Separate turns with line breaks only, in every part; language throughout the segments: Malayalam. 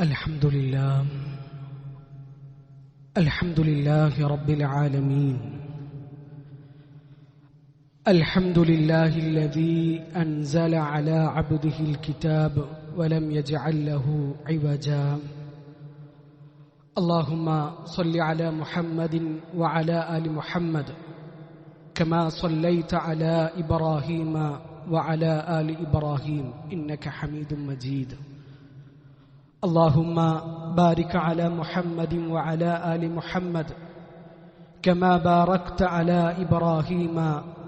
الحمد لله رب العالمين. الحمد لله الذي أنزل على عبده الكتاب ولم يجعل له عوجا. اللهم صل على محمد وعلى آل محمد كما صليت على إبراهيم وعلى آل إبراهيم إنك حميد مجيد. اللهم بارك على محمد وعلى آل محمد كما باركت على إبراهيم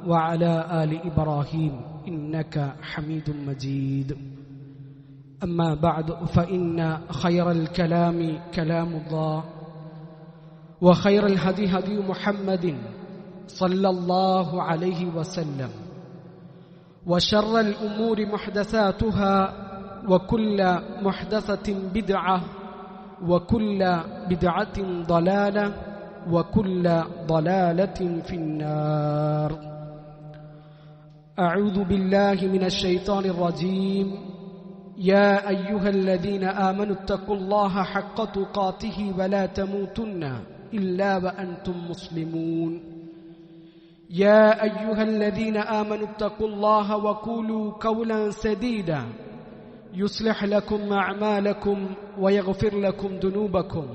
وعلى آل إبراهيم إنك حميد مجيد. أما بعد، فإن خير الكلام كلام الله، وخير الهدي هدي محمد صلى الله عليه وسلم، وشر الأمور محدثاتها، وكل محدثة بدعة، وكل بدعة ضلالة، وكل ضلالة في النار. أعوذ بالله من الشيطان الرجيم. يا أيها الذين آمنوا اتقوا الله حق تقاته ولا تموتن إلا وأنتم مسلمون. يا أيها الذين آمنوا اتقوا الله وقولوا قولا سديدا يصلح لكم أعمالكم ويغفر لكم ذنوبكم،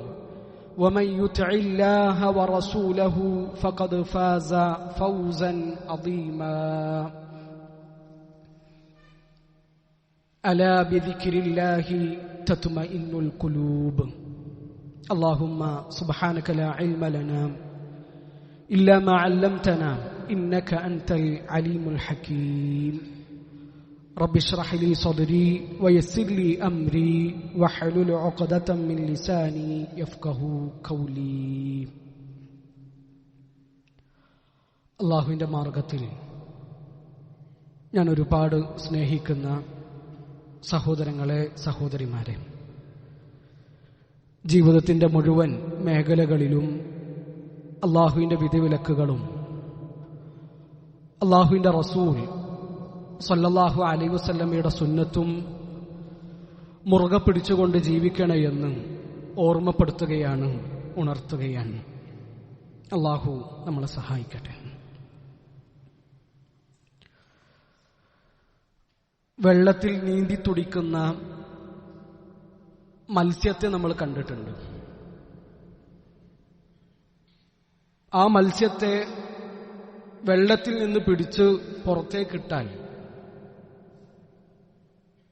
ومن يطع الله ورسوله فقد فاز فوزا عظيما. ألا بذكر الله تطمئن القلوب. اللهم سبحانك لا علم لنا إلا ما علمتنا إنك أنت العليم الحكيم. رب اشرح لي صدري ويسر لي أمري واحلل عقدة من لساني يفقهوا قولي. അല്ലാഹുവിന്റെ മാർഗത്തിൽ ഞാൻ ഒരുപാട് സ്നേഹിക്കുന്ന സഹോദരങ്ങളെ, സഹോദരിമാരെ, ജീവിതത്തിന്റെ മുഴുവൻ മേഖലകളിലും അല്ലാഹുവിന്റെ വിധിവിലക്കുകളും അല്ലാഹുവിന്റെ റസൂൽ സല്ലല്ലാഹു അലൈഹി വസല്ലമയുടെ സുന്നത്തും മുറുകെ പിടിച്ചുകൊണ്ട് ജീവിക്കണമെന്ന് ഓർമ്മപ്പെടുത്തുകയാണ്, ഉണർത്തുകയാണ്. അല്ലാഹു നമ്മളെ സഹായിക്കട്ടെ. വെള്ളത്തിൽ നീന്തി തുടിക്കുന്ന മത്സ്യത്തെ നമ്മൾ കണ്ടിട്ടുണ്ട്. ആ മത്സ്യത്തെ വെള്ളത്തിൽ നിന്ന് പിടിച്ച് പുറത്തേക്കിട്ടാൽ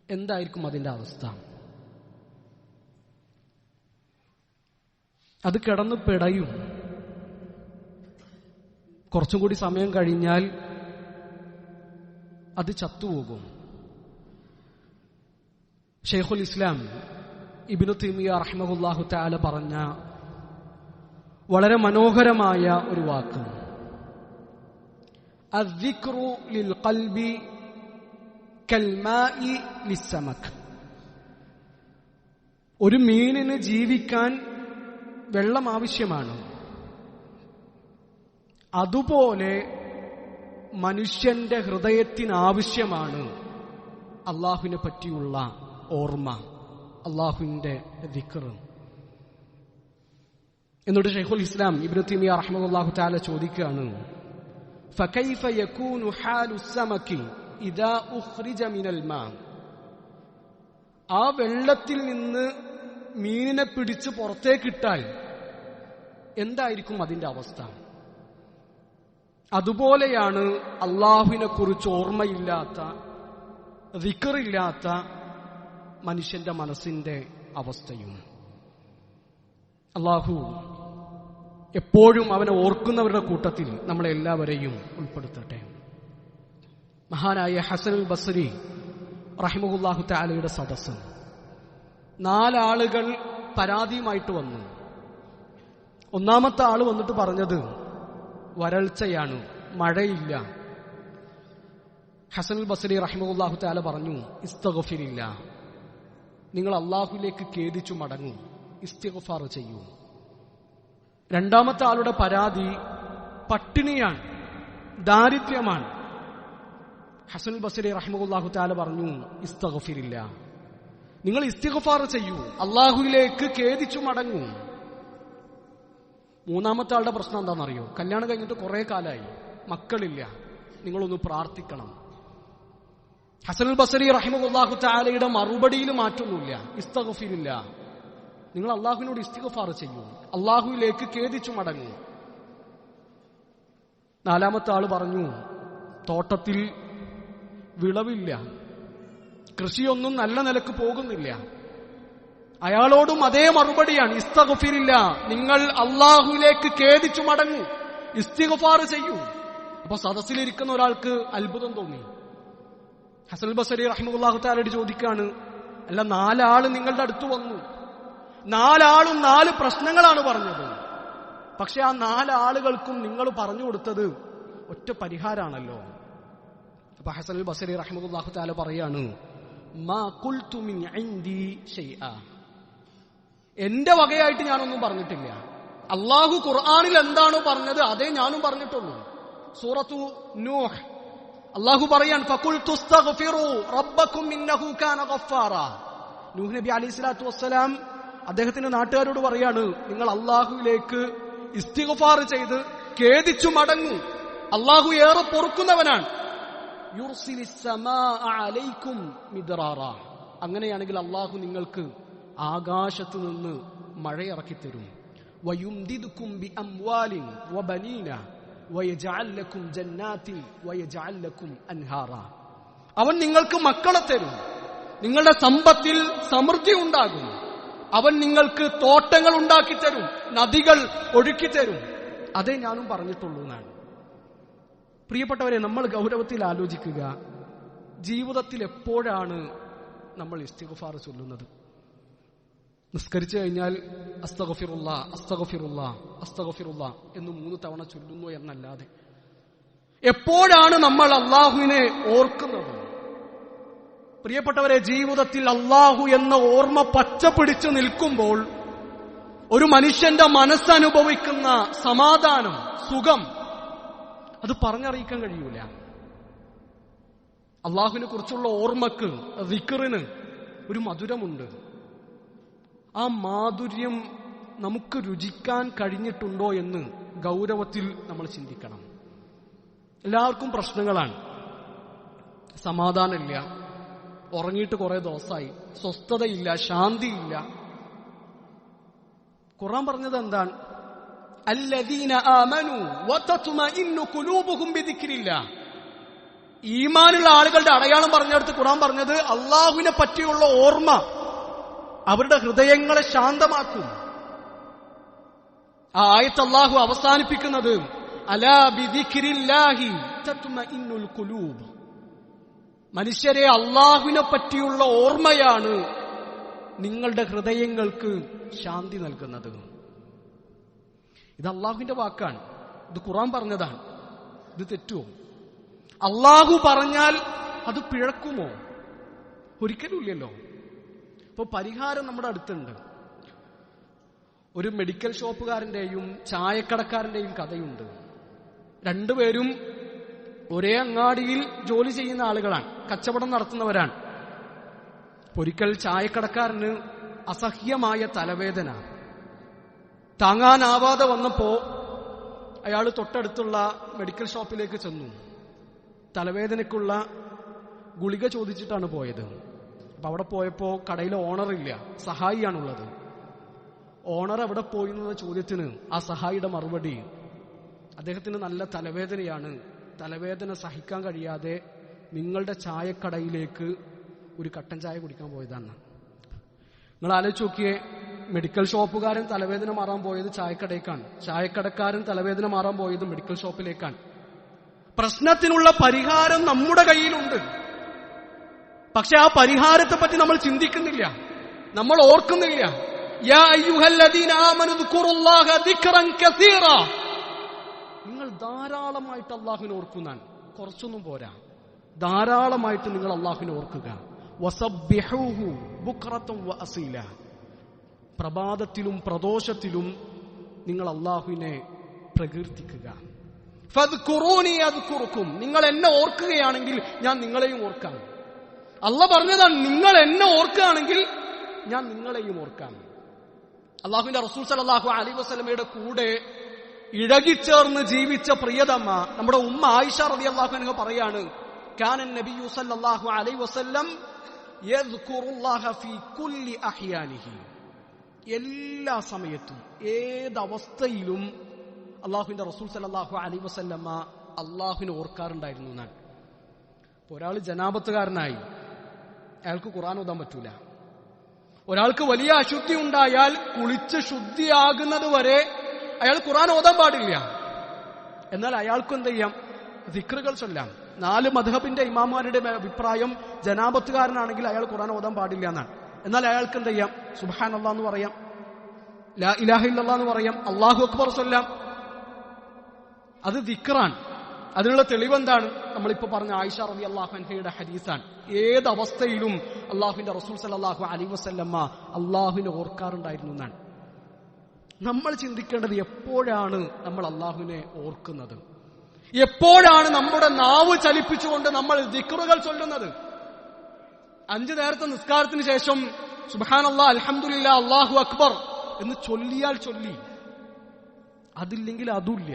എന്തായിരിക്കും അതിന്റെ അവസ്ഥ? അത് കിടന്ന് പിടയും. കുറച്ചും കൂടി സമയം കഴിഞ്ഞാൽ അത് ചത്തുപോകും. ഷെയ്ഖുൽ ഇസ്ലാം ഇബ്നു തൈമിയ്യ റഹിമഹുല്ലാഹു തആല പറഞ്ഞ വളരെ മനോഹരമായ ഒരു വാക്ക്, അദ്ദിക്റു ലിൽ ഖൽബി കൽമാഇ ലിസ്സമക്. ഒരു മീനിന് ജീവിക്കാൻ വെള്ളം ആവശ്യമാണ്. അതുപോലെ മനുഷ്യന്റെ ഹൃദയത്തിന് ആവശ്യമാണ് അള്ളാഹുവിനെ പറ്റിയുള്ള ഓർമ്മ, അള്ളാഹുവിന്റെ ദിക്ർ. എന്നിട്ട് ഷെയ്ഖുൽ ഇസ്ലാം ഇബ്നു തൈമിയ്യ റഹിമഹുല്ലാഹു തആല ചോദിക്കുകയാണ്, ഫകൈഫ യകൂനു ഹാലു സമകി ഇദാ ഉഖ്രിജ മിനൽ മാ. ആ വെള്ളത്തിൽ നിന്ന് മീനിനെ പിടിച്ച് പുറത്തേക്കിട്ടാൽ എന്തായിരിക്കും അതിന്റെ അവസ്ഥ? അതുപോലെയാണ് അള്ളാഹുവിനെ കുറിച്ച് ഓർമ്മയില്ലാത്ത, ദിക്റില്ലാത്ത മനുഷ്യന്റെ മനസ്സിന്റെ അവസ്ഥയും. അള്ളാഹു എപ്പോഴും അവനെ ഓർക്കുന്നവരുടെ കൂട്ടത്തിൽ നമ്മളെല്ലാവരെയും ഉൾപ്പെടുത്തട്ടെ. മഹാനായ ഹസനുൽ ബസ്രി റഹിമഹുല്ലാഹു തആലയുടെ സദസ്സ് 4 ആളുകൾ പരാതിയുമായിട്ട് വന്നു. ഒന്നാമത്തെ ആള് വന്നിട്ട് പറഞ്ഞത് വരൾച്ചയാണ്, മഴയില്ല. ഹസനുൽ ബസ്രി റഹിമഹുല്ലാഹു തആല പറഞ്ഞു, ഇസ്തിഗ്ഫിരില്ല, നിങ്ങൾ അള്ളാഹുവിലേക്ക് ഖേദിച്ചു മടങ്ങൂ, ഇസ്തിഗ്ഫാർ ചെയ്യൂ. രണ്ടാമത്തെ ആളുടെ പരാതി പട്ടിണിയാണ്, ദാരിദ്ര്യമാണ്. ഹസനുൽ ബസ്രി റഹിമഹുല്ലാഹു തആല പറഞ്ഞു, ഇസ്തഗ്ഫിരില്ല, നിങ്ങൾ ഇസ്തിഗ്ഫാർ ചെയ്യൂ, അള്ളാഹുവിലേക്ക് ഖേദിച്ചു മടങ്ങൂ. മൂന്നാമത്തെ ആളുടെ പ്രശ്നം എന്താണെന്നറിയോ? കല്യാണം കഴിഞ്ഞിട്ട് കുറെ കാലമായി, മക്കളില്ല. നിങ്ങളൊന്ന് പ്രാർത്ഥിക്കണം. ഹസനുൽ ബസരി റഹിമഹുല്ലാഹു തആലയുടെ മറുപടിയിൽ മാറ്റൊന്നുമില്ല. ഇസ്തിഗ്ഫാറില്ല, നിങ്ങൾ അള്ളാഹുവിനോട് ഇസ്തിഗ്ഫാർ ചെയ്യൂ, അള്ളാഹുവിലേക്ക് ഖേദിച്ചു മടങ്ങൂ. നാലാമത്തെ ആള് പറഞ്ഞു, തോട്ടത്തിൽ വിളവില്ല, കൃഷിയൊന്നും നല്ല നിലക്ക് പോകുന്നില്ല. അയാളോടും അതേ മറുപടിയാണ്, ഇസ്തിഗ്ഫാറില്ല, നിങ്ങൾ അള്ളാഹുവിലേക്ക് ഖേദിച്ചു മടങ്ങൂ, ഇസ്തിഗ്ഫാർ ചെയ്യൂ. അപ്പൊ സദസ്സിലിരിക്കുന്ന ഒരാൾക്ക് അത്ഭുതം തോന്നി. ഹസൻ ബസരി റഹിമഹുല്ലാഹു തആലയോട് ചോദിക്കാണ്, അല്ല, 4 ആള് നിങ്ങളുടെ അടുത്ത് വന്നു, 4 ആളും 4 പ്രശ്നങ്ങളാണ് പറഞ്ഞത്. പക്ഷെ ആ 4 ആളുകൾക്കും നിങ്ങൾ പറഞ്ഞു കൊടുത്തത് ഒറ്റ പരിഹാരമാണല്ലോ. അപ്പൊ ഹസൻ ബസരി റഹിമഹുല്ലാഹു തആല പറയാണ്, മാ ഖുൽതു മിൻ ഇൻദി ശൈഅ, എന്റെ വകയായിട്ട് ഞാനൊന്നും പറഞ്ഞിട്ടില്ല. അള്ളാഹു ഖുർആനിൽ എന്താണോ പറഞ്ഞത് അതേ ഞാനും പറഞ്ഞിട്ടുള്ളൂ. സൂറത്തു നൂഹ് അള്ളാഹു പറയാൻ, ഫഖുൽതു അസ്തഗ്ഫിറൂ റബ്ബക്കും ഇന്നഹു കാന ഗഫാറ. നൂഹ് നബി അലൈഹി സ്വലാത്തു വസ്സലാം അദ്ദേഹത്തിന്റെ നാട്ടുകാരോട് പറയാണ്, നിങ്ങൾ അള്ളാഹുവിലേക്ക് ഇസ്തിഗ്ഫാർ ചെയ്ത് ഖേദിച്ചു മടങ്ങൂ, അള്ളാഹു ഏറെ പൊറുക്കുന്നവനാണ്. യുർസിലിസ് സമാഅ അലൈക്കും മിദ്റാറ, അങ്ങനെയാണെങ്കിൽ അള്ളാഹു നിങ്ങൾക്ക് ആകാശത്ത് നിന്ന് മഴയിറക്കി തരും. വയുംദിദുക്കും ബിഅംവാലിൻ വബനീന വയജഅൽ ലക്കും ജന്നാത്തിൻ വയജഅൽ ലക്കും അൻഹാറ, അവൻ നിങ്ങൾക്ക് മക്കളെ തരും, നിങ്ങളുടെ സമ്പത്തിൽ സമൃദ്ധി ഉണ്ടാകും, അവൻ നിങ്ങൾക്ക് തോട്ടങ്ങൾ ഉണ്ടാക്കി തരും, നദികൾ ഒഴുക്കി തരും. അതേ ഞാനും പറഞ്ഞിട്ടുള്ളൂ എന്നാണ്. പ്രിയപ്പെട്ടവരെ, നമ്മൾ ഗൗരവത്തിൽ ആലോചിക്കുക, ജീവിതത്തിൽ എപ്പോഴാണ് നമ്മൾ ഇസ്തിഗ്ഫാർ ചൊല്ലുന്നത്? നിസ്കരിച്ചു കഴിഞ്ഞാൽ അസ്തഗ്ഫിറുല്ലാ അസ്തഗ്ഫിറുല്ലാ അസ്തഗ്ഫിറുല്ലാ എന്ന് 3 തവണ ചൊല്ലുന്നു എന്നല്ലാതെ എപ്പോഴാണ് നമ്മൾ അള്ളാഹുവിനെ ഓർക്കുന്നത്? പ്രിയപ്പെട്ടവരെ, ജീവിതത്തിൽ അള്ളാഹു എന്ന ഓർമ്മ പച്ചപിടിച്ചു നിൽക്കുമ്പോൾ ഒരു മനുഷ്യന്റെ മനസ്സനുഭവിക്കുന്ന സമാധാനം, സുഖം, അത് പറഞ്ഞറിയിക്കാൻ കഴിയൂല. അള്ളാഹുവിനെ കുറിച്ചുള്ള ഓർമ്മക്ക്, ദിക്റിന് ഒരു മധുരമുണ്ട്. ആ മാധുര്യം നമുക്ക് രുചിക്കാൻ കഴിഞ്ഞിട്ടുണ്ടോ എന്ന് ഗൗരവത്തിൽ നമ്മൾ ചിന്തിക്കണം. എല്ലാവർക്കും പ്രശ്നങ്ങളാണ്, സമാധാനമില്ല, ഉറങ്ങിയിട്ട് കുറെ ദിവസമായി, സ്വസ്ഥതയില്ല, ശാന്തിയില്ല. ഖുർആൻ പറഞ്ഞത് എന്താണ്? അല്ലദീന ആമനു വതത്മഇന്നു ഖുലൂബുഹും ബിദിക്രില്ലാ. ഈമാനുള്ള ആളുകളുടെ അടയാളം പറഞ്ഞെടുത്ത് ഖുർആൻ പറഞ്ഞത് അള്ളാഹുവിനെ പറ്റിയുള്ള ഓർമ്മ അവരുടെ ഹൃദയങ്ങളെ ശാന്തമാക്കും. ആ ആയത്ത് അള്ളാഹു അവസാനിപ്പിക്കുന്നത് അലാ ബിദിക്രില്ലാഹി തത്മഇന്നുൽ ഖുലൂബ്. മനുഷ്യരെ, അള്ളാഹുവിനെ പറ്റിയുള്ള ഓർമ്മയാണ് നിങ്ങളുടെ ഹൃദയങ്ങൾക്ക് ശാന്തി നൽകുന്നത്. ഇത് അള്ളാഹുവിന്റെ വാക്കാണ്, ഇത് ഖുർആൻ പറഞ്ഞതാണ്. ഇത് തെറ്റുമോ? അള്ളാഹു പറഞ്ഞാൽ അത് പിഴക്കുമോ? ഒരിക്കലും ഇല്ലല്ലോ. ഇപ്പൊ പരിഹാരം നമ്മുടെ അടുത്തുണ്ട്. ഒരു മെഡിക്കൽ ഷോപ്പുകാരന്റെയും ചായക്കടക്കാരന്റെയും കഥയുണ്ട്. രണ്ടുപേരും ഒരേ അങ്ങാടിയിൽ ജോലി ചെയ്യുന്ന ആളുകളാണ്, കച്ചവടം നടത്തുന്നവരാണ്. ഒരിക്കൽ ചായക്കടക്കാരന് അസഹ്യമായ തലവേദന താങ്ങാനാവാതെ വന്നപ്പോ അയാൾ തൊട്ടടുത്തുള്ള മെഡിക്കൽ ഷോപ്പിലേക്ക് ചെന്നു. തലവേദനയ്ക്കുള്ള ഗുളിക ചോദിച്ചിട്ടാണ് പോയത്. അപ്പൊ അവിടെ പോയപ്പോ കടയിലെ ഓണറില്ല, സഹായിയാണുള്ളത്. ഓണർ എവിടെ പോയി എന്ന ചോദ്യത്തിന് ആ സഹായിയുടെ മറുപടി, അദ്ദേഹത്തിന് നല്ല തലവേദനയാണ്, തലവേദന സഹിക്കാൻ കഴിയാതെ നിങ്ങളുടെ ചായക്കടയിലേക്ക് ഒരു കട്ടൻ ചായ കുടിക്കാൻ പോയതാണ്. നിങ്ങൾ ആലോചിച്ച് നോക്കിയേ, മെഡിക്കൽ ഷോപ്പുകാരൻ തലവേദന മാറാൻ പോയത് ചായക്കടയിലേക്കാണ്, ചായക്കടക്കാരൻ തലവേദന മാറാൻ പോയത് മെഡിക്കൽ ഷോപ്പിലേക്കാണ്. പ്രശ്നത്തിനുള്ള പരിഹാരം നമ്മുടെ കയ്യിലുണ്ട്. പക്ഷെ ആ പരിഹാരത്തെ പറ്റി നമ്മൾ ചിന്തിക്കുന്നില്ല, നമ്മൾ ഓർക്കുന്നില്ല. യാ അയ്യുഹല്ലദീന ആമനു ദുകുറുല്ലാഹ ദിക്റൻ കസീറ. നിങ്ങൾ ധാരാളമായിട്ട് അല്ലാഹുവിനെ ഓർക്കുന്നാൻ, കുറച്ചൊന്നും പോരാ, ധാരാളമായിട്ട് നിങ്ങൾ അല്ലാഹുവിനെ ഓർക്കുക. വസബ്ബിഹൂഹു ബുക്റതൻ വഅസീല. പ്രഭാതത്തിലും പ്രദോഷത്തിലും നിങ്ങൾ അല്ലാഹുവിനെ പ്രകീർത്തിക്കുക. ഫദ്കുറൂനി അദ്കുറുക്കും. നിങ്ങൾ എന്നെ ഓർക്കുകയാണെങ്കിൽ ഞാൻ നിങ്ങളെയും ഓർക്കാം. അള്ളാഹ് പറഞ്ഞതാണ്, നിങ്ങൾ എന്നെ ഓർക്കുകയാണെങ്കിൽ ഞാൻ നിങ്ങളെയും ഓർക്കാം. അള്ളാഹുവിന്റെ റസൂൽ സല്ലല്ലാഹു അലൈഹി വസല്ലമയുടെ കൂടെ ഇഴകിച്ചേർന്ന് ജീവിച്ച പ്രിയതമ്മ നമ്മുടെ ഉമ്മ ആയിഷ റളിയല്ലാഹു അൻഹ പറയാണ്, കാനൻ നബിയു സല്ലല്ലാഹു അലൈഹി വസല്ലം യദ്കുറുല്ലാഹ ഫീ കുല്ലി അഹ്യാനിഹി. എല്ലാ സമയത്തും ഏതവസ്ഥയിലും അള്ളാഹുവിന്റെ റസൂൽ സല്ലല്ലാഹു അലൈഹി വസല്ലമ അള്ളാഹുവിനെ ഓർക്കാറുണ്ടായിരുന്നു എന്നാണ്. ഒരാൾ ജനാപത്തുകാരനായി അയാൾക്ക് ഖുർആൻ ഓതാൻ പറ്റൂല. ഒരാൾക്ക് വലിയ അശുദ്ധി ഉണ്ടായാൽ കുളിച്ച് ശുദ്ധിയാകുന്നത് വരെ അയാൾ ഖുർആൻ ഓതാൻ പാടില്ല. എന്നാൽ അയാൾക്ക് എന്ത് ചെയ്യാം? ദിക്റുകൾ ചൊല്ലാം. 4 മദ്ഹബിന്റെ ഇമാമുമാരുടെ അഭിപ്രായം ജനാപത്തുകാരനാണെങ്കിൽ അയാൾ ഖുർആൻ ഓതാൻ പാടില്ല എന്നാണ്. എന്നാൽ അയാൾക്ക് എന്ത് ചെയ്യാം? സുബ്ഹാനല്ലാഹ് എന്ന് പറയാം, ലാ ഇലാഹ ഇല്ലല്ലാഹ് എന്ന് പറയാം, അല്ലാഹു അക്ബർ ചൊല്ലാം. അത് ദിക്റാണ്. അതിനുള്ള തെളിവെന്താണ്? നമ്മളിപ്പോ പറഞ്ഞ ആയിഷ റളിയല്ലാഹു അൻഹയുടെ ഹദീസാണ്. ഏതവസ്ഥയിലും അള്ളാഹുവിന്റെ റസൂൽ സല്ലല്ലാഹു അലൈഹി വസല്ലമ അള്ളാഹുവിനെ ഓർക്കാറുണ്ടായിരുന്നു എന്നാണ്. നമ്മൾ ചിന്തിക്കേണ്ടത്, എപ്പോഴാണ് നമ്മൾ അള്ളാഹുവിനെ ഓർക്കുന്നത്? എപ്പോഴാണ് നമ്മുടെ നാവ് ചലിപ്പിച്ചുകൊണ്ട് നമ്മൾ ദിക്റുകൾ ചൊല്ലുന്നത്? 5 നേരത്തെ നിസ്കാരത്തിന് ശേഷം സുബ്ഹാനല്ലാഹ്, അൽഹംദുലില്ലാഹ്, അല്ലാഹു അക്ബർ എന്ന് ചൊല്ലിയാൽ ചൊല്ലി, അതില്ലെങ്കിൽ അതുമില്ല.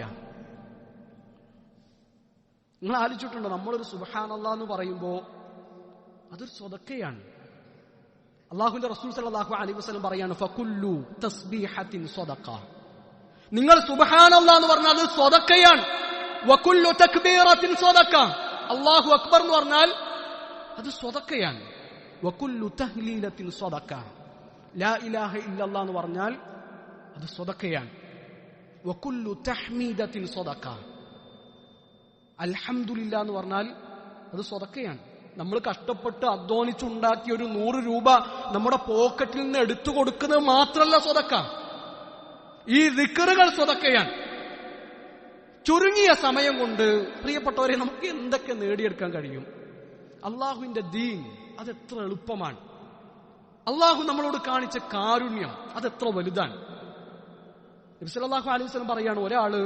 നിങ്ങൾ ആലോചിച്ചിട്ടുണ്ടോ? നമ്മളൊരു സുബ്ഹാനല്ലാഹ് എന്ന് പറയുമ്പോ അതൊരു സ്വതക്കയാണ്. അള്ളാഹുവിന്റെ റസൂൽ സല്ലല്ലാഹു അലൈഹി വസല്ലം പറയാണ്, ഫകുല്ലു തസ്ബീഹത്തിൻ സ്വദഖ. നിങ്ങൾ സുബ്ഹാനല്ലാഹ് എന്ന് പറഞ്ഞാൽ അത് സ്വതക്കയാണ്. വകുല്ലു തക്ബീറത്തിൻ സ്വദഖ. അല്ലാഹു അക്ബർ എന്ന് പറഞ്ഞാൽ അത് സ്വതക്കയാണ്. വകുല്ലു തഹ്ലീലത്തിൻ സ്വദഖ. ലാ ഇലാഹ ഇല്ലല്ലാഹ് എന്ന് പറഞ്ഞാൽ അത് സ്വതക്കയാണ്. വകുല്ലു തഹ്മീദത്തിൻ സ്വദഖ. അൽഹംദുലില്ലാഹ് എന്ന് പറഞ്ഞാൽ അത് സ്വതക്കയാണ്. നമ്മൾ കഷ്ടപ്പെട്ട് അധ്വാനിച്ചുണ്ടാക്കിയ ഒരു 100 രൂപ നമ്മുടെ പോക്കറ്റിൽ നിന്ന് എടുത്തു കൊടുക്കുന്നത് മാത്രമല്ല സ്വതക്ക. ഈ ദിക്റുകൾ സ്വതക്കയാണ്. ചുരുങ്ങിയ സമയം കൊണ്ട് പ്രിയപ്പെട്ടവരെ നമുക്ക് എന്തൊക്കെ നേടിയെടുക്കാൻ കഴിയും? അള്ളാഹുവിന്റെ ദീൻ അതെത്ര എളുപ്പമാണ്. അള്ളാഹു നമ്മളോട് കാണിച്ച കാരുണ്യം അതെത്ര വലുതാണ്. നബി സല്ലല്ലാഹു അലൈഹി വസല്ലം പറയാണ്, ഒരാള്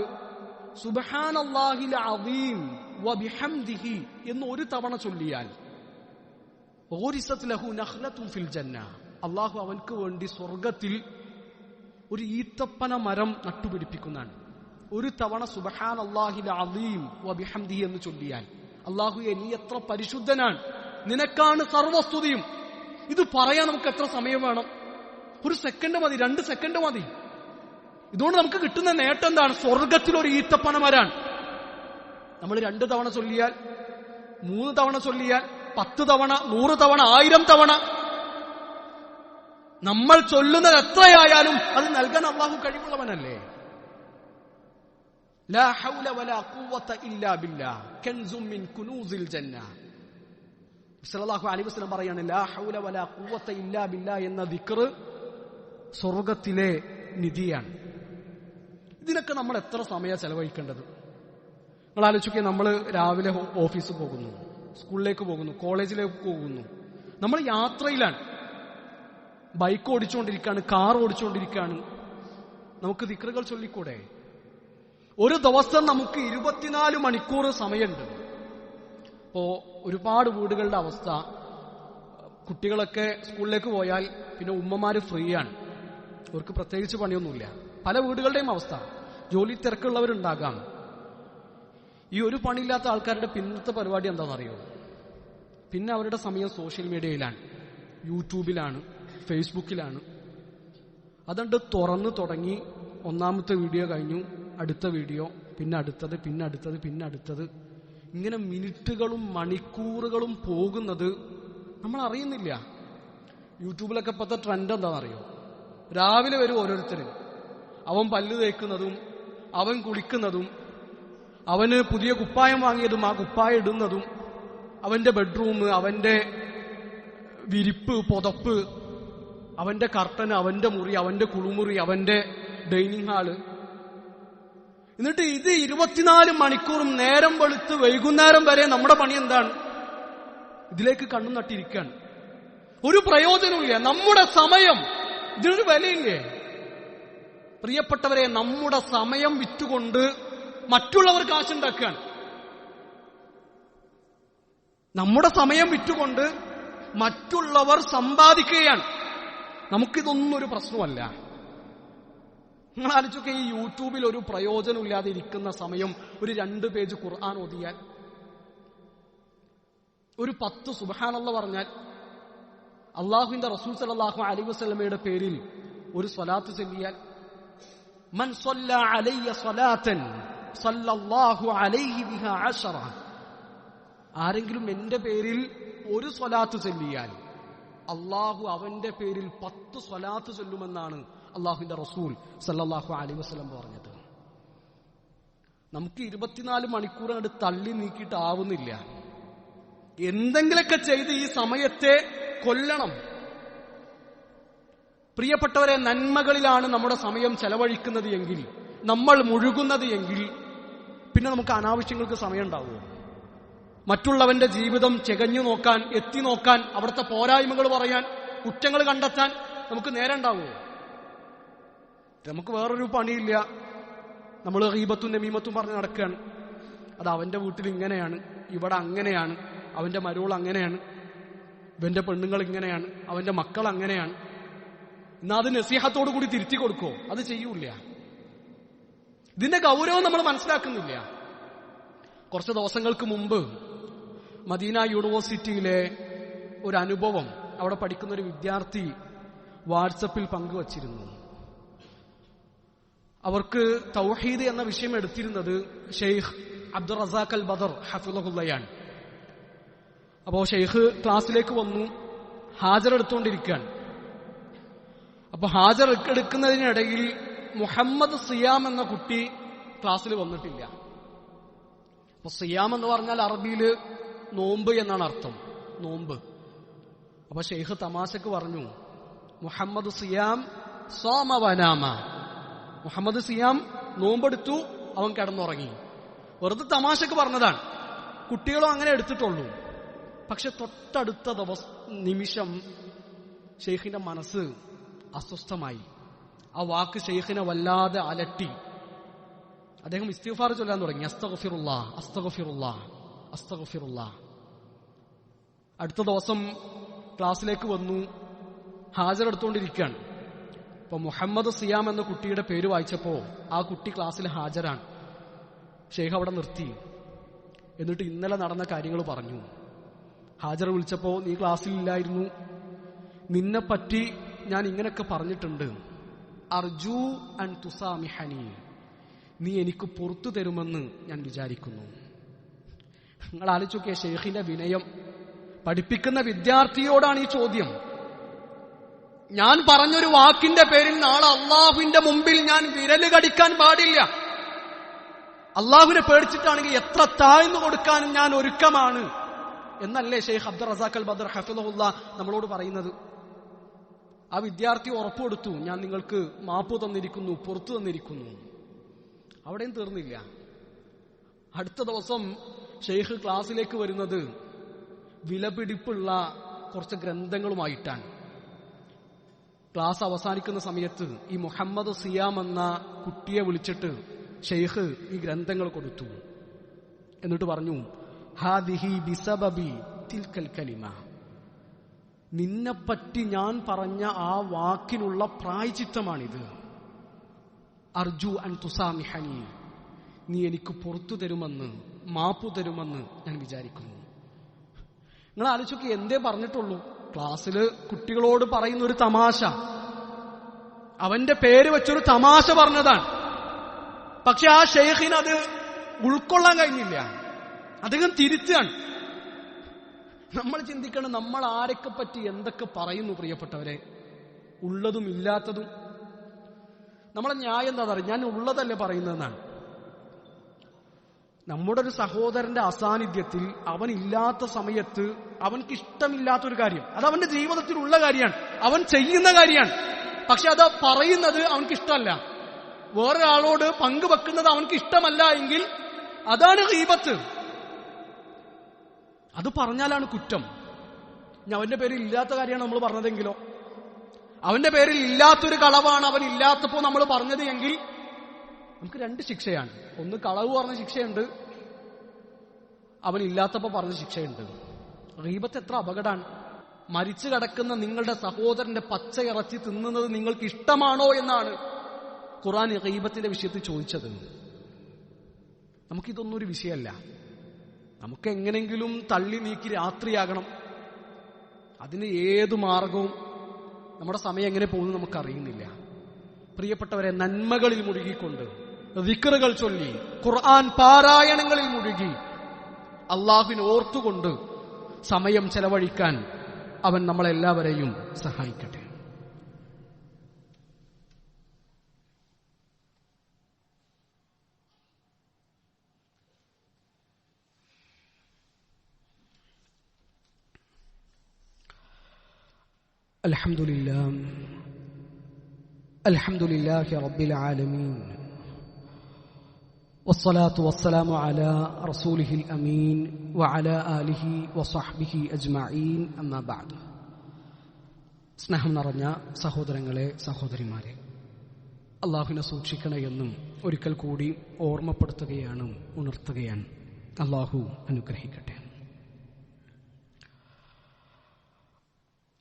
സുബ്ഹാനല്ലാഹിൽ അദീം വബിഹംദിഹി എന്ന് ഒരു തവണ ചൊല്ലിയാൽ ഗുരിസത് ലഹു നഖ്ലത്തുൻ ഫിൽ ജന്ന, അല്ലാഹു അവൻക്ക് വേണ്ടി സ്വർഗ്ഗത്തിൽ ഒരു ഈത്തപ്പന മരം നട്ടുപിടിപ്പിക്കുന്നതാണ്. ഒരു തവണ സുബ്ഹാനല്ലാഹിൽ അദീം വബിഹംദിഹി എന്ന് ചൊല്ലിയാൽ, അല്ലാഹുവേ നീ എത്ര പരിശുദ്ധനാണ്, നിനക്കാണ് സർവസ്തുതിയും. ഇത് പറയാൻ നമുക്ക് എത്ര സമയം വേണം? 1 സെക്കൻഡ് മതി, 2 സെക്കൻഡ് മതി. ഇതുകൊണ്ട് നമുക്ക് കിട്ടുന്ന നേട്ടം എന്താണ്? സ്വർഗത്തിൽ ഒരു ഈത്തപ്പന മരാണ്. നമ്മൾ 2 തവണ ചൊല്ലിയാൽ, 3 തവണ ചൊല്ലിയാൽ, 10 തവണ, 100 തവണ, 1000 തവണ നമ്മൾ ചൊല്ലുന്നത് എത്രയായാലും അത് നൽകാൻ അല്ലാഹു കഴിവുള്ളവനല്ലേ? ലാ ഹൗല വലാ ഖുവത ഇല്ലാ ബില്ലാഹ് കൻസും മിൻ കുനൂസിൽ ജന്ന. സല്ലല്ലാഹു അലൈഹി വസല്ലം പറയാണ്, ലാ ഹൗല വലാ ഖുവത ഇല്ലാ ബില്ലാഹ് എന്ന ദിക്ർ സ്വർഗത്തിലെ നിധിയാണ്. ഇതിനൊക്കെ നമ്മൾ എത്ര സമയം ചെലവഴിക്കേണ്ടത്? നിങ്ങൾ ആലോചിക്കുക, നമ്മൾ രാവിലെ ഓഫീസിൽ പോകുന്നു, സ്കൂളിലേക്ക് പോകുന്നു, കോളേജിലേക്ക് പോകുന്നു, നമ്മൾ യാത്രയിലാണ്, ബൈക്ക് ഓടിച്ചുകൊണ്ടിരിക്കുകയാണ്, കാർ ഓടിച്ചുകൊണ്ടിരിക്കുകയാണ്. നമുക്ക് ദിക്റുകൾ ചൊല്ലിക്കൂടെ? ഒരു ദിവസം നമുക്ക് 24 മണിക്കൂർ സമയമുണ്ട്. അപ്പോ ഒരുപാട് വീടുകളുടെ അവസ്ഥ, കുട്ടികളൊക്കെ സ്കൂളിലേക്ക് പോയാൽ പിന്നെ ഉമ്മമാര് ഫ്രീ ആണ്, അവർക്ക് പ്രത്യേകിച്ച് പണിയൊന്നുമില്ല. പല വീടുകളുടെയും അവസ്ഥ, ജോലി തിരക്കുള്ളവരുണ്ടാകാം. ഈ ഒരു പണിയില്ലാത്ത ആൾക്കാരുടെ പിന്നത്തെ പരിപാടി എന്താണെന്നറിയോ? പിന്നെ അവരുടെ സമയം സോഷ്യൽ മീഡിയയിലാണ്, യൂട്യൂബിലാണ്, ഫേസ്ബുക്കിലാണ്. അതുകൊണ്ട് തുറന്നു തുടങ്ങി, 1ാമത്തെ വീഡിയോ കഴിഞ്ഞു, അടുത്ത വീഡിയോ, പിന്നെ അടുത്തത്, പിന്നെ അടുത്തത്, പിന്നെ അടുത്തത്. ഇങ്ങനെ മിനിറ്റുകളും മണിക്കൂറുകളും പോകുന്നത് നമ്മൾ അറിയുന്നില്ല. യൂട്യൂബിലൊക്കെ ഇപ്പോഴത്തെ ട്രെൻഡ് എന്താണെന്നറിയോ? രാവിലെ വരും ഓരോരുത്തർ, അവൻ പല്ല് തേക്കുന്നതും, അവൻ കുളിക്കുന്നതും, അവന് പുതിയ കുപ്പായം വാങ്ങിയതും ആ കുപ്പായം ഇടുന്നതും, അവന്റെ ബെഡ്റൂം, അവന്റെ വിരിപ്പ്, പുതപ്പ്, അവന്റെ കർട്ടൻ, അവന്റെ മുറി, അവന്റെ കുളിമുറി, അവന്റെ ഡൈനിങ് ഹാള്. എന്നിട്ട് ഇത് 24 മണിക്കൂറും നേരം വെളുത്ത് വൈകുന്നേരം വരെ നമ്മുടെ പണി എന്താണ്? ഇതിലേക്ക് കണ്ണു നട്ടിരിക്കുകയാണ്. ഒരു പ്രയോജനമില്ല. നമ്മുടെ സമയം, ഇതിനൊരു വിലയില്ലേ? പ്രിയപ്പെട്ടവരെ, നമ്മുടെ സമയം വിറ്റുകൊണ്ട് മറ്റുള്ളവർ കാശുണ്ടാക്കുകയാണ്. നമ്മുടെ സമയം വിറ്റുകൊണ്ട് മറ്റുള്ളവർ സമ്പാദിക്കുകയാണ്. നമുക്കിതൊന്നും ഒരു പ്രശ്നമല്ല. നിങ്ങൾ ആലോചിച്ചൊക്കെ ഈ യൂട്യൂബിൽ ഒരു പ്രയോജനമില്ലാതെ ഇരിക്കുന്ന സമയം ഒരു 2 പേജ് ഖുർആൻ ഓതിയാൽ, ഒരു 10 സുബ്ഹാനല്ലാഹ് പറഞ്ഞാൽ, അള്ളാഹുവിന്റെ റസൂൽ സല്ലല്ലാഹു അലൈഹി വസല്ലമയുടെ പേരിൽ ഒരു സ്വലാത്ത് ചൊല്ലിയാൽ, മൻ സ്വല്ല അലയ്യ സ്വലാത്തൻ സല്ലല്ലാഹു അലൈഹി ബിഹാ 10, ആരെങ്കിലും എന്റെ പേരിൽ ഒരു സ്വലാത്ത് ചൊല്ലിയാൽ അള്ളാഹു അവന്റെ പേരിൽ 10 സ്വലാത്ത് ചൊല്ലുമെന്നാണ് അള്ളാഹുവിന്റെ റസൂൽ സല്ലല്ലാഹു അലൈഹി വസല്ലം പറഞ്ഞത്. നമുക്ക് 24 മണിക്കൂർ അങ്ങോട്ട് തള്ളി നീക്കിയിട്ട് ആവുന്നില്ല. എന്തെങ്കിലൊക്കെ ചെയ്ത് ഈ സമയത്തെ കൊല്ലണം. പ്രിയപ്പെട്ടവരെ, നന്മകളിലാണ് നമ്മുടെ സമയം ചെലവഴിക്കുന്നത് എങ്കിൽ, നമ്മൾ മുഴുകുന്നത് എങ്കിൽ, പിന്നെ നമുക്ക് അനാവശ്യങ്ങൾക്ക് സമയം ഉണ്ടാവുമോ? മറ്റുള്ളവന്റെ ജീവിതം ചെകഞ്ഞു നോക്കാൻ, എത്തി നോക്കാൻ, അവിടുത്തെ പോരായ്മകൾ പറയാൻ, കുറ്റങ്ങൾ കണ്ടെത്താൻ നമുക്ക് നേരം ഉണ്ടാവുമോ? നമുക്ക് വേറൊരു പണിയില്ല. നമ്മൾ ഗീബത്തും നമീമത്തും പറഞ്ഞ് നടക്കുകയാണ്. അത് അവന്റെ വീട്ടിൽ ഇങ്ങനെയാണ്, ഇവിടെ അങ്ങനെയാണ്, അവന്റെ മരുകൾ അങ്ങനെയാണ്, ഇവന്റെ പെണ്ണുങ്ങൾ ഇങ്ങനെയാണ്, അവന്റെ മക്കൾ അങ്ങനെയാണ്. എന്നാ അത് നസീഹത്തോടു കൂടി തിരുത്തി കൊടുക്കോ? അത് ചെയ്യൂല. ഇതിന്റെ ഗൗരവം നമ്മൾ മനസ്സിലാക്കുന്നില്ല. കുറച്ച് ദിവസങ്ങൾക്ക് മുമ്പ് മദീന യൂണിവേഴ്സിറ്റിയിലെ ഒരു അനുഭവം അവിടെ പഠിക്കുന്ന ഒരു വിദ്യാർത്ഥി വാട്സപ്പിൽ പങ്കുവച്ചിരുന്നു. അവർക്ക് തൗഹീദ് എന്ന വിഷയം എടുത്തിരുന്നത് ഷെയ്ഖ് അബ്ദുർ റസാഖ് അൽ ബദർ ഹഫിളഹുള്ളയാണ്. അപ്പോ ഷെയ്ഖ് ക്ലാസ്സിലേക്ക് വന്നു, ഹാജർ എടുത്തുകൊണ്ടിരിക്കുകയാണ്. അപ്പൊ ഹാജർ എടുക്കുന്നതിനിടയിൽ മുഹമ്മദ് സിയാം എന്ന കുട്ടി ക്ലാസ്സിൽ വന്നിട്ടില്ല. അപ്പൊ സിയാം എന്ന് പറഞ്ഞാൽ അറബിയിൽ നോമ്പ് എന്നാണ് അർത്ഥം, നോമ്പ്. അപ്പൊ ഷെയ്ഖ് തമാശക്ക് പറഞ്ഞു, മുഹമ്മദ് സിയാം സോമ വനാമ, മുഹമ്മദ് സിയാം നോമ്പെടുത്തു, അവൻ കിടന്നുറങ്ങി. വെറുതെ തമാശക്ക് പറഞ്ഞതാണ്. കുട്ടികളും അങ്ങനെ എടുത്തിട്ടുള്ളൂ. പക്ഷെ തൊട്ടടുത്ത നിമിഷം ഷെയ്ഖിന്റെ മനസ്സ് അസ്വസ്ഥമായി. ആ വാക്ക് ഷെയ്ഖിനെ വല്ലാതെ അലട്ടി. അദ്ദേഹം ഇസ്തിഗ്ഫാർ ചൊല്ലാൻ തുടങ്ങി. അസ്തഗ്ഫിറുല്ലാഹ് അസ്തഗ്ഫിറുല്ലാഹ് അസ്തഗ്ഫിറുല്ലാഹ്. അടുത്ത ദിവസം ക്ലാസ്സിലേക്ക് വന്നു, ഹാജർ എടുത്തുകൊണ്ടിരിക്കുകയാണ്. അപ്പൊ മുഹമ്മദ് സിയാം എന്ന കുട്ടിയുടെ പേര് വായിച്ചപ്പോ ആ കുട്ടി ക്ലാസ്സിൽ ഹാജരാണ്. ഷെയ്ഖ് അവിടെ നിർത്തി. എന്നിട്ട് ഇന്നലെ നടന്ന കാര്യങ്ങൾ പറഞ്ഞു. ഹാജർ വിളിച്ചപ്പോ, നീ ക്ലാസ്സിലില്ലായിരുന്നു, നിന്നെപ്പറ്റി ഞാൻ ഇങ്ങനെയൊക്കെ പറഞ്ഞിട്ടുണ്ട്, അർജു അൻ തുസാമിഹനി, നീ എനിക്ക് പുറത്തു തരുമെന്ന് ഞാൻ വിചാരിക്കുന്നു. നിങ്ങൾ ആലോചിച്ചോക്കിയ ഷെയ്ഖിന്റെ വിനയം. പഠിപ്പിക്കുന്ന വിദ്യാർത്ഥിയോടാണ് ഈ ചോദ്യം. ഞാൻ പറഞ്ഞൊരു വാക്കിന്റെ പേരിൽ നാളെ അള്ളാഹുവിന്റെ മുമ്പിൽ ഞാൻ വിരല് കടിക്കാൻ പാടില്ല. അള്ളാഹുവിനെ പേടിച്ചിട്ടാണെങ്കിൽ എത്ര താഴ്ന്നു കൊടുക്കാനും ഞാൻ ഒരുക്കമാണ് എന്നല്ലേ ഷെയ്ഖ് അബ്ദുർ റസാഖ് അൽ ബദർ ഹഫിളഹുല്ലാ നമ്മളോട് പറയുന്നത്. ആ വിദ്യാർത്ഥി ഉറപ്പുകൊടുത്തു, ഞാൻ നിങ്ങൾക്ക് മാപ്പ് തന്നിരിക്കുന്നു, പുറത്തു തന്നിരിക്കുന്നു. അവിടെയും തീർന്നില്ല. അടുത്ത ദിവസം ഷെയ്ഖ് ക്ലാസ്സിലേക്ക് വരുന്നത് വിലപിടിപ്പുള്ള കുറച്ച് ഗ്രന്ഥങ്ങളുമായിട്ടാണ്. ക്ലാസ് അവസാനിക്കുന്ന സമയത്ത് ഈ മുഹമ്മദ് സിയാം എന്ന കുട്ടിയെ വിളിച്ചിട്ട് ഷെയ്ഖ് ഈ ഗ്രന്ഥങ്ങൾ കൊടുത്തു. എന്നിട്ട് പറഞ്ഞു, ഹാദിഹി ബിസബബി തിൽക്കൽ കലിമ, നിന്നെപ്പറ്റി ഞാൻ പറഞ്ഞ ആ വാക്കിനുള്ള പ്രായശ്ചിത്തമാണിത്. അർജു അൻ തുസാമിഹനി, നീ എനിക്ക് പുറത്തു തരുമെന്ന്, മാപ്പു തരുമെന്ന് ഞാൻ വിചാരിക്കുന്നു. നിങ്ങൾ ആലോചിക്ക്, എന്തേ പറഞ്ഞിട്ടുള്ളൂ? ക്ലാസ്സിൽ കുട്ടികളോട് പറയുന്ന ഒരു തമാശ, അവന്റെ പേര് വെച്ചൊരു തമാശ പറഞ്ഞതാണ്. പക്ഷെ ആ ഷെയ്ഖിന് അത് ഉൾക്കൊള്ളാൻ കഴിഞ്ഞില്ല. അദ്ദേഹം തിരിച്ചാണ്. നമ്മൾ ചിന്തിക്കണം, നമ്മൾ ആരൊക്കെ പറ്റി എന്തൊക്കെ പറയുന്നു പ്രിയപ്പെട്ടവരെ, ഉള്ളതും ഇല്ലാത്തതും. നമ്മളെ ന്യായം എന്താ പറയുക? ഞാൻ ഉള്ളതല്ലേ പറയുന്നതെന്നാണ്. നമ്മുടെ ഒരു സഹോദരന്റെ അസാന്നിധ്യത്തിൽ, അവൻ ഇല്ലാത്ത സമയത്ത് അവൻക്ക് ഇഷ്ടമില്ലാത്തൊരു കാര്യം, അത് അവന്റെ ജീവിതത്തിലുള്ള കാര്യമാണ്, അവൻ ചെയ്യുന്ന കാര്യമാണ്. പക്ഷെ അത് പറയുന്നത് അവൻക്ക് ഇഷ്ടമല്ല. വേറൊരാളോട് പങ്കുവെക്കുന്നത് അവൻക്ക് ഇഷ്ടമല്ല എങ്കിൽ അതാണ് ഗീബത്ത്. അത് പറഞ്ഞാലാണ് കുറ്റം. ഇനി അവന്റെ പേരിൽ ഇല്ലാത്ത കാര്യമാണ് നമ്മൾ പറഞ്ഞതെങ്കിലോ, അവന്റെ പേരിൽ ഇല്ലാത്തൊരു കളവാണ് അവൻ ഇല്ലാത്തപ്പോ നമ്മൾ പറഞ്ഞത് എങ്കിൽ നമുക്ക് 2 ശിക്ഷയാണ്. ഒന്ന് കളവ് പറഞ്ഞ ശിക്ഷയുണ്ട്, അവൻ ഇല്ലാത്തപ്പോ പറഞ്ഞ ശിക്ഷയുണ്ട്. ഗീബത്ത് എത്ര അപകടമാണ്. മരിച്ചു കിടക്കുന്ന നിങ്ങളുടെ സഹോദരന്റെ പച്ച ഇറച്ചി തിന്നുന്നത് നിങ്ങൾക്ക് ഇഷ്ടമാണോ എന്നാണ് ഖുർആൻ ഗീബത്തിന്റെ വിഷയത്തിൽ ചോദിച്ചത്. നമുക്കിതൊന്നും ഒരു വിഷയമല്ല. നമുക്ക് എങ്ങനെങ്കിലും തള്ളി നീക്കി രാത്രിയാകണം. അതിന് ഏതു മാർഗവും, നമ്മുടെ സമയം എങ്ങനെ പോകുന്നു നമുക്കറിയുന്നില്ല. പ്രിയപ്പെട്ടവരെ, നന്മകളിൽ മുഴുകിക്കൊണ്ട്, ദിക്റുകൾ ചൊല്ലി, ഖുർആൻ പാരായണങ്ങളിൽ മുഴുകി, അള്ളാഹുവിനെ ഓർത്തുകൊണ്ട് സമയം ചെലവഴിക്കാൻ അവൻ നമ്മളെല്ലാവരെയും സഹായിക്കട്ടെ. അൽഹംദുലില്ലാഹി റബ്ബിൽ ആലമീൻ വസ്സലാത്തു വസ്സലാമു അലാ റസൂലിഹിൽ അമീൻ വഅലാ ആലിഹി വസഹ്ബിഹി അജ്മഈൻ. അമ്മാ ബഅദ്. സ്നേഹം നിറഞ്ഞ സഹോദരങ്ങളെ, സഹോദരിമാരെ, അള്ളാഹുവിനെ സൂക്ഷിക്കണേ എന്നും ഒരിക്കൽ കൂടി ഓർമ്മപ്പെടുത്തുകയാണ്, ഉണർത്തുകയാണ്. അള്ളാഹു അനുഗ്രഹിക്കട്ടെ.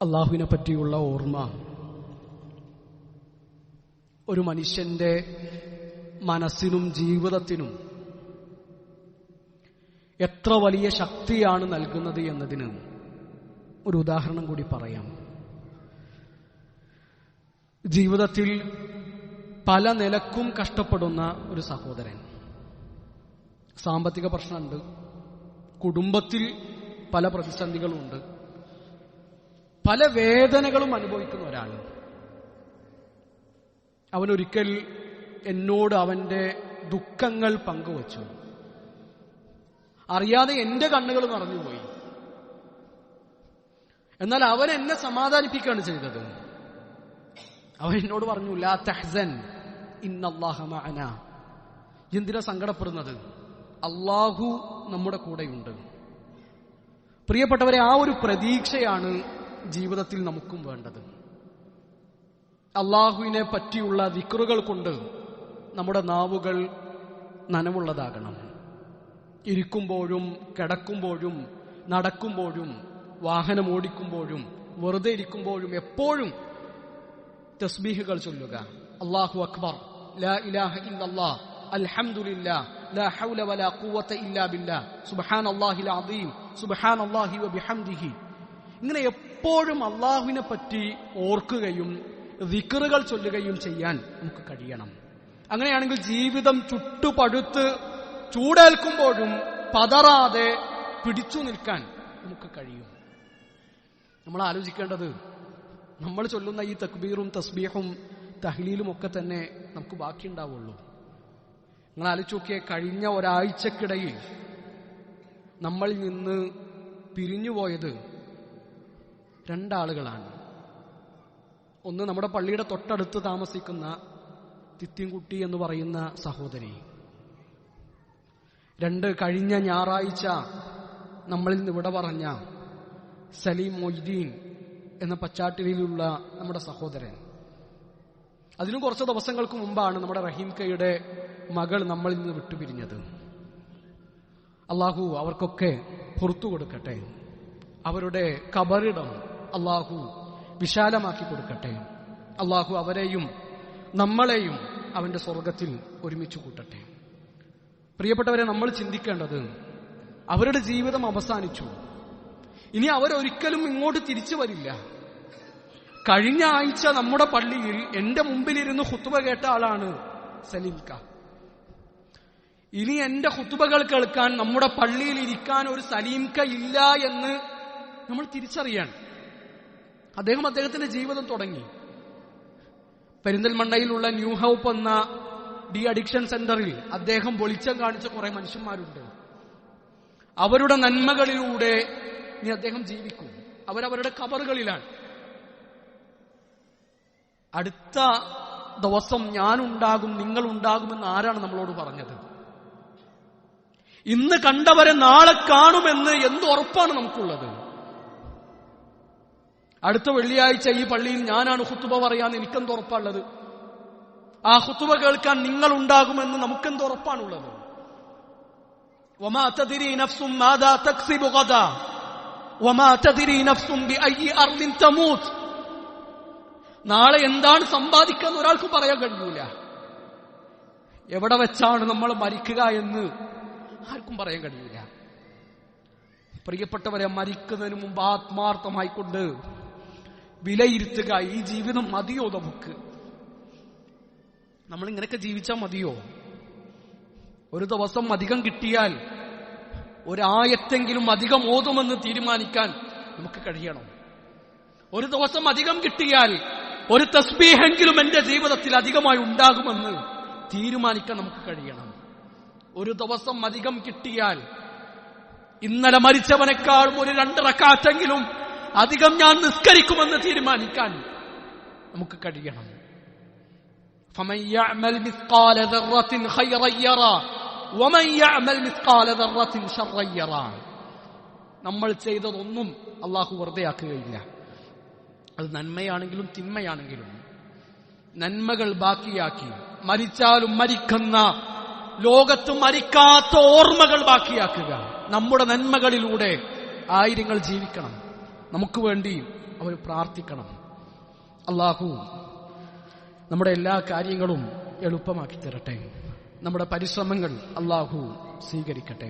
അള്ളാഹുവിനെ പറ്റിയുള്ള ഓർമ്മ ഒരു മനുഷ്യന്റെ മനസ്സിനും ജീവിതത്തിനും എത്ര വലിയ ശക്തിയാണ് നൽകുന്നത് എന്നതിന് ഒരു ഉദാഹരണം കൂടി പറയാം. ജീവിതത്തിൽ പല നിലക്കും കഷ്ടപ്പെടുന്ന ഒരു സഹോദരൻ, സാമ്പത്തിക പ്രശ്നമുണ്ട്, കുടുംബത്തിൽ പല പ്രതിസന്ധികളുമുണ്ട്, പല വേദനകളും അനുഭവിക്കുന്ന ഒരാൾ. അവനൊരിക്കൽ എന്നോട് അവന്റെ ദുഃഖങ്ങൾ പങ്കുവച്ചു. അറിയാതെ എന്റെ കണ്ണുകൾ നിറഞ്ഞുപോയി. എന്നാൽ അവൻ എന്നെ സമാധാനിപ്പിക്കുകയാണ് ചെയ്തത്. അവൻ എന്നോട് പറഞ്ഞു, ലാ തഹ്സൻ ഇന്നല്ലാഹ മഅനാ. എന്തിനാ സങ്കടപ്പെടുന്നത്? അല്ലാഹു നമ്മുടെ കൂടെയുണ്ട്. പ്രിയപ്പെട്ടവരെ, ആ ഒരു പ്രതീക്ഷയാണ് ജീവിതത്തിൽ നമുക്കും വേണ്ടത്. അള്ളാഹുവിനെ പറ്റിയുള്ള ദിക്റുകൾ കൊണ്ട് നമ്മുടെ നാവുകൾ നനവുള്ളതാകണം. ഇരിക്കുമ്പോഴും കിടക്കുമ്പോഴും നടക്കുമ്പോഴും വാഹനം ഓടിക്കുമ്പോഴും വെറുതെ ഇരിക്കുമ്പോഴും എപ്പോഴും തസ്ബീഹുകൾ ചൊല്ലുക. അല്ലാഹു അക്ബർ, ലാ ഇലാഹ ഇല്ലല്ലാഹ്, അൽഹംദുലില്ലാഹ്, ലാ ഹൗല വലാ ഖുവത ഇല്ലാ ബില്ലാഹ്, സുബ്ഹാനല്ലാഹിൽ അദീം, സുബ്ഹാനല്ലാഹി വബിഹംദിഹി. ഇങ്ങനെ എപ്പോഴും അള്ളാഹുവിനെ പറ്റി ഓർക്കുകയും ദിക്റുകൾ ചൊല്ലുകയും ചെയ്യാൻ നമുക്ക് കഴിയണം. അങ്ങനെയാണെങ്കിൽ ജീവിതം ചുട്ടുപഴുത്ത് ചൂടേൽക്കുമ്പോഴും പതറാതെ പിടിച്ചു നിൽക്കാൻ നമുക്ക് കഴിയും. നമ്മൾ ആലോചിക്കേണ്ടത്, നമ്മൾ ചൊല്ലുന്ന ഈ തക്ബീറും തസ്ബീഹും തഹ്ലീലും ഒക്കെ തന്നെ നമുക്ക് ബാക്കിയുണ്ടാവുള്ളൂ. നിങ്ങൾ ആലോചിച്ച് നോക്കിയേ, കഴിഞ്ഞ ഒരാഴ്ചക്കിടയിൽ നമ്മളിൽ നിന്ന് പിരിഞ്ഞുപോയത് രണ്ടാളുകളാണ്. ഒന്ന്, നമ്മുടെ പള്ളിയുടെ തൊട്ടടുത്ത് താമസിക്കുന്ന തിത്തിൻകുട്ടി എന്ന് പറയുന്ന സഹോദരി. രണ്ട്, കഴിഞ്ഞ ഞായറാഴ്ച നമ്മളിൽ നിന്ന് വിട പറഞ്ഞ സലീം മൊയ്തീൻ എന്ന പച്ചാട്ടിലുള്ള നമ്മുടെ സഹോദരൻ. അതിനും കുറച്ച് ദിവസങ്ങൾക്ക് മുമ്പാണ് നമ്മുടെ റഹീംക്കയുടെ മകൾ നമ്മളിൽ നിന്ന് വിട്ടുപിരിഞ്ഞത്. അള്ളാഹു അവർക്കൊക്കെ പുറത്തു കൊടുക്കട്ടെ. അവരുടെ ഖബറിടം അള്ളാഹു വിശാലമാക്കി കൊടുക്കട്ടെ. അള്ളാഹു അവരെയും നമ്മളെയും അവന്റെ സ്വർഗത്തിൽ ഒരുമിച്ച് കൂട്ടട്ടെ. പ്രിയപ്പെട്ടവരെ, നമ്മൾ ചിന്തിക്കേണ്ടത്, അവരുടെ ജീവിതം അവസാനിച്ചു. ഇനി അവരൊരിക്കലും ഇങ്ങോട്ട് തിരിച്ചു വരില്ല. കഴിഞ്ഞ ആഴ്ച നമ്മുടെ പള്ളിയിൽ എന്റെ മുമ്പിലിരുന്ന് ഖുത്ബ കേട്ട ആളാണ് സലീംക. ഇനി എന്റെ ഖുത്ബകൾ കേൾക്കാൻ നമ്മുടെ പള്ളിയിൽ ഇരിക്കാൻ ഒരു സലീംക ഇല്ല എന്ന് നമ്മൾ തിരിച്ചറിയാൻ അദ്ദേഹം അദ്ദേഹത്തിന്റെ ജീവിതം തുടങ്ങി. പെരിന്തൽമണ്ണയിലുള്ള ന്യൂ ഹൗപ്പ് എന്ന ഡി അഡിക്ഷൻ സെന്ററിൽ അദ്ദേഹം വെളിച്ചം കാണിച്ച കുറെ മനുഷ്യന്മാരുണ്ട്. അവരുടെ നന്മകളിലൂടെ ഇനി അദ്ദേഹം ജീവിക്കും. അവരവരുടെ ഖബറുകളിലാണ്. അടുത്ത ദിവസം ഞാനുണ്ടാകും, നിങ്ങളുണ്ടാകുമെന്ന് ആരാണ് നമ്മളോട് പറഞ്ഞത്? ഇന്ന് കണ്ടവരെ നാളെ കാണുമെന്ന് എന്ത് ഉറപ്പാണ് നമുക്കുള്ളത്? അടുത്ത വെള്ളിയാഴ്ച ഈ പള്ളിയിൽ ഞാനാണ് ഖുത്ബ പറയാന്ന് എനിക്കെന്ത് ഉറപ്പാണുള്ളത്? ആ ഖുത്ബ കേൾക്കാൻ നിങ്ങൾ ഉണ്ടാകുമെന്ന് നമുക്കെന്ത് ഉറപ്പാണുള്ളത്? വമാ തദ്രി നഫ്സും മാദാ തക്സിബു ഗദാ. വമാ തദ്രി നഫ്സുൻ ബിഅയ്യി അർളിൻ തമൂത്ത്. നാളെ എന്താണ് സമ്പാദിക്കാന്ന് ഒരാൾക്ക് പറയാൻ കഴിയൂല. എവിടെ വെച്ചാണ് നമ്മൾ മരിക്കുക എന്ന് ആർക്കും പറയാൻ കഴിയൂല. പ്രിയപ്പെട്ടവരെ, മരിക്കുന്നതിന് മുമ്പ് ആത്മാർത്ഥമായിക്കൊണ്ട് വിലയിരുത്തുക, ഈ ജീവിതം മതിയോ നമുക്ക്? നമ്മൾ ഇങ്ങനെയൊക്കെ ജീവിച്ചാൽ മതിയോ? ഒരു ദിവസം അധികം കിട്ടിയാൽ ഒരായത്തെങ്കിലും അധികം ഓതുമെന്ന് തീരുമാനിക്കാൻ നമുക്ക് കഴിയണം. ഒരു ദിവസം അധികം കിട്ടിയാൽ ഒരു തസ്ബീഹെങ്കിലും എന്റെ ജീവിതത്തിൽ അധികമായി ഉണ്ടാകുമെന്ന് തീരുമാനിക്കാൻ നമുക്ക് കഴിയണം. ഒരു ദിവസം അധികം കിട്ടിയാൽ ഇന്നലെ മരിച്ചവനേക്കാളും ഒരു 2 റക്അത്തെങ്കിലും അധികം ഞാൻ നിസ്കരിക്കുമെന്ന് തീരുമാനിക്കാൻ നമുക്ക് കഴിയണം. ഫമൻ യഅമൽ മിസ്ഖാല ദർറത്തിൻ ഖൈറൻ യറാ വമൻ യഅമൽ മിസ്ഖാല ദർറത്തിൻ ശർറൻ യറാ. നമ്മൾ ചെയ്തതൊന്നും അല്ലാഹു വെറുതെയാക്കുകയില്ല. അത് നന്മയാണെങ്കിലും തിന്മയാണെങ്കിലും നന്മകൾ ബാക്കിയാക്കി, മരിച്ചാലും മരിക്കുന്ന ലോകത്ത് മരിക്കാത്ത ഓർമ്മകൾ ബാക്കിയാക്കുക. നമ്മുടെ നന്മകളിലൂടെ ആയിരങ്ങൾ ജീവിക്കണം. നമുക്ക് വേണ്ടി അവർ പ്രാർത്ഥിക്കണം. അല്ലാഹു നമ്മുടെ എല്ലാ കാര്യങ്ങളും എളുപ്പമാക്കി തരട്ടെ. നമ്മുടെ പരിശ്രമങ്ങൾ അല്ലാഹു സ്വീകരിക്കട്ടെ.